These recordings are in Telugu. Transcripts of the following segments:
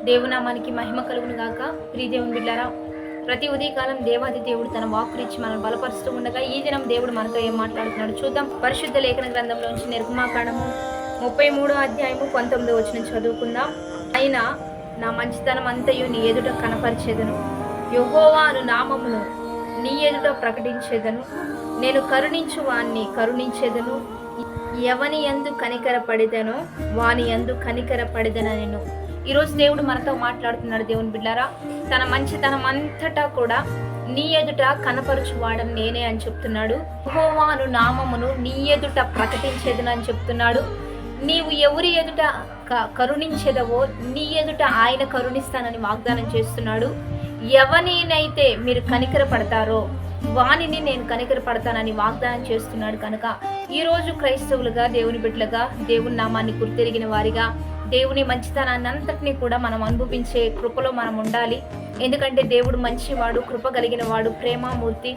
దేవునామానికి మహిమ కలుగును గాక. ప్రియ దేవుని బిడ్డారా, ప్రతి ఉదయకాలం దేవాది దేవుడు తన వాక్కునిచ్చి మనల్ని బలపరుస్తూ ఉండగా ఈ దినం దేవుడు మనతో ఏం మాట్లాడుతున్నాడు చూద్దాం. పరిశుద్ధ లేఖన గ్రంథంలోంచి నిర్గమాకాండము 33:19 చదువుకుందాం. అయినా నా మంచితనం అంతయు నీ ఎదుట కనపరిచేదను, యెహోవా అను నామమును నీ ఎదుట ప్రకటించేదను. నేను కరుణించు వాణ్ణి కరుణించేదను, ఎవని యందు కనికరపడిదనో వాని యందు కనికరపడిదనెను. ఈరోజు దేవుడు మనతో మాట్లాడుతున్నాడు. దేవుని బిడ్డారా, తన మంచితనం అంతటా కూడా నీ ఎదుట కనపరచువాడని నేనే అని చెప్తున్నాడు. యెహోవా అను నామమును నీ ఎదుట ప్రకటించేదను అని చెప్తున్నాడు. నీవు ఎవరి ఎదుట కరుణించేదవో నీ ఎదుట ఆయన కరుణిస్తానని వాగ్దానం చేస్తున్నాడు. ఎవరినైతే మీరు కనికరపడతారో వానిని నేను కనికరపడతానని వాగ్దానం చేస్తున్నాడు. కనుక ఈరోజు క్రైస్తవులుగా, దేవుని బిడ్డలుగా, దేవుని నామాన్ని గుర్తెరిగిన వారిగా దేవుని మంచితనాన్ని అంతటినీ కూడా మనం అనుభవించే కృపలో మనం ఉండాలి. ఎందుకంటే దేవుడు మంచివాడు, కృప కలిగిన వాడు, ప్రేమామూర్తి,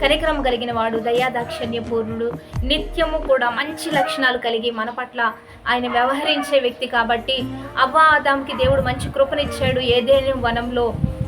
కనికరం కలిగిన వాడు, దయాదాక్షిణ్య పూర్ణుడు, నిత్యము కూడా మంచి లక్షణాలు కలిగి మన పట్ల ఆయన వ్యవహరించే వ్యక్తి. కాబట్టి అవ్వ ఆదాంకి దేవుడు మంచి కృపనిచ్చాడు. ఏదేని వనంలో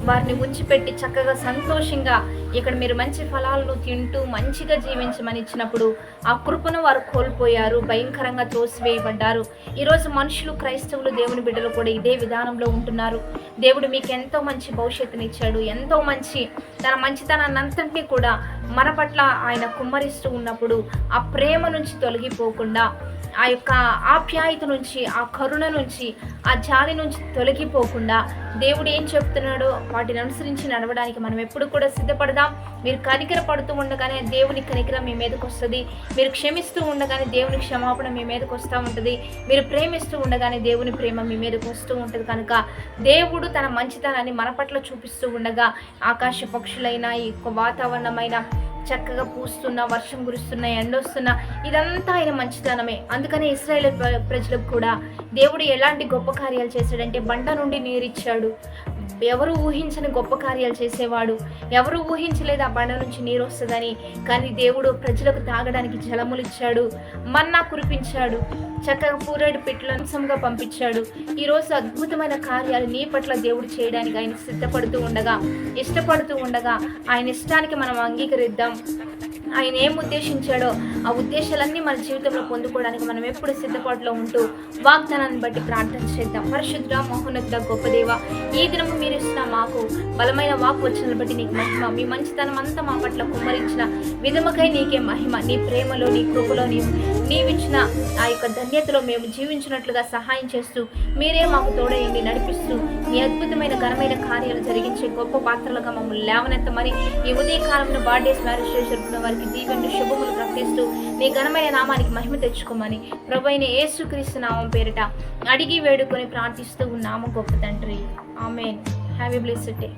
వారిని ఉంచిపెట్టి చక్కగా సంతోషంగా ఇక్కడ మీరు మంచి ఫలాలను తింటూ మంచిగా జీవించమని ఇచ్చినప్పుడు ఆ కృపను వారు కోల్పోయారు, భయంకరంగా తోసివేయబడ్డారు. ఈరోజు మనుషులు, క్రైస్తవులు, దేవుని బిడ్డలు కూడా ఇదే విధానంలో ఉంటున్నారు. దేవుడు మీకు ఎంతో మంచి భవిష్యత్తునిచ్చాడు, ఎంతో మంచి తన మంచితనాన్ని అంతటినీ కూడా మన పట్ల ఆయన కుమ్మరిస్తూ ఉన్నప్పుడు ఆ ప్రేమ నుంచి తొలగిపోకుండా, ఆ యొక్క ఆప్యాయత నుంచి, ఆ కరుణ నుంచి, ఆ జాలి నుంచి తొలగిపోకుండా దేవుడు ఏం చెప్తున్నాడో వాటిని అనుసరించి నడవడానికి మనం ఎప్పుడు కూడా సిద్ధపడదాం. మీరు కనికర పడుతూ ఉండగానే దేవుని కనికరం మీ మీదకి వస్తుంది. మీరు క్షమిస్తూ ఉండగానే దేవుని క్షమాపణ మీ మీదకి వస్తూ ఉంటుంది. మీరు ప్రేమిస్తూ ఉండగానే దేవుని ప్రేమ మీ మీదకి వస్తూ ఉంటుంది. కనుక దేవుడు తన మంచితనాన్ని మన పట్ల చూపిస్తూ ఉండగా ఆకాశ పక్షులైన, ఈ వాతావరణమైన, చక్కగా పూస్తున్న, వర్షం కురుస్తున్న, ఎండొస్తున్న, ఇదంతా ఆయన మంచితనమే. అందుకని ఇశ్రాయేలు ప్రజలకు కూడా దేవుడు ఎలాంటి గొప్ప కార్యాలు చేశాడంటే బండ నుండి నీరిచ్చాడు. ఎవరు ఊహించని గొప్ప కార్యాలు చేసేవాడు. ఎవరు ఊహించలేదు ఆ బండ నుంచి నీరు వస్తుందని. కానీ దేవుడు ప్రజలకు తాగడానికి జలములు ఇచ్చాడు, మన్నా కురిపించాడు, చక్కగా పూరేడు పిట్టలు అంశంగా పంపించాడు. ఈరోజు అద్భుతమైన కార్యాలు నీ పట్ల దేవుడు చేయడానికి ఆయన సిద్ధపడుతూ ఉండగా, ఇష్టపడుతూ ఉండగా ఆయన ఇష్టానికి మనం అంగీకరిద్దాం. ఆయన ఏం ఉద్దేశించాడో ఆ ఉద్దేశాలన్నీ మన జీవితంలో పొందుకోవడానికి మనం ఎప్పుడు సిద్ధపాటులో ఉంటూ వాగ్దానాన్ని బట్టి ప్రార్థన చేద్దాం. పరిశుద్ధ, మహోన్నత, గొప్ప దేవ, ఈ దినము మీరు ఇచ్చిన మాకు బలమైన వాక్ వచ్చిన బట్టి నీకు మహిమ. మీ మంచితనం అంతా మా పట్ల కుమ్మరించిన విధముకై నీకే మహిమ. నీ ప్రేమలో, నీ కృపలో, నీవిచ్చిన ఆ యొక్క ధన్యతలో మేము జీవించినట్లుగా సహాయం చేస్తూ మీరే మాకు తోడయండి, నడిపిస్తూ మీ అద్భుతమైన ఘనమైన కార్యాలు జరిగించే గొప్ప పాత్రలుగా మమ్మల్ని లేవనెత్తమని ఈ ఉదయకాలంలో బర్త్డేస్, మ్యారేజ్ జరుపుకున్న వారికి దీవెనలు, శుభములు ప్రకటిస్తూ మీ ఘనమైన నామానికి మహిమ తెచ్చుకోమని ప్రభువైన యేసుక్రీస్తు నామం పేరిట అడిగి వేడుకొని ప్రార్థిస్తూ ఉన్నాము గొప్ప తండ్రి. Amen. Have a blessed day.